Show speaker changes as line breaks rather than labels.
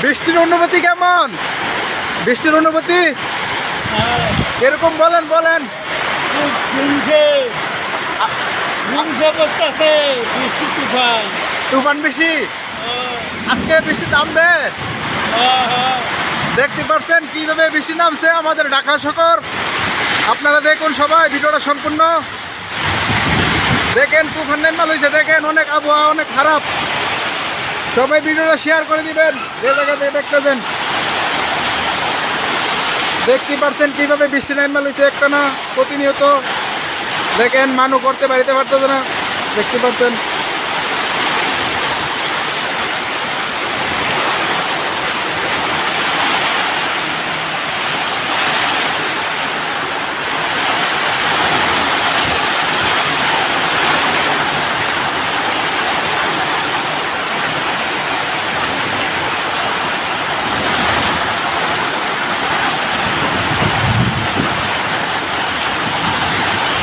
বৃষ্টির অনুভূতি কেমন? বৃষ্টির অনুভূতি এরকম বলেন বলেন। তুফান বেশি, আজকে বৃষ্টি নামবে। দেখতে পাচ্ছেন কিভাবে বৃষ্টি নামছে আমাদের ঢাকা শহর। আপনারা দেখুন সবাই ভিডিওটা সম্পূর্ণ দেখেন। তুফান নেমে হয়েছে, দেখেন অনেক আবহাওয়া অনেক খারাপ। সবাই ভিডিওটা শেয়ার করে দিবেন যে জায়গা থেকে দেখতেছেন। দেখতে পাচ্ছেন কিভাবে বৃষ্টি নেমে হয়েছে একটা না প্রতিনিয়ত। দেখেন মানুষ করতে বাড়িতে পারতেছে না, দেখতে পাচ্ছেন।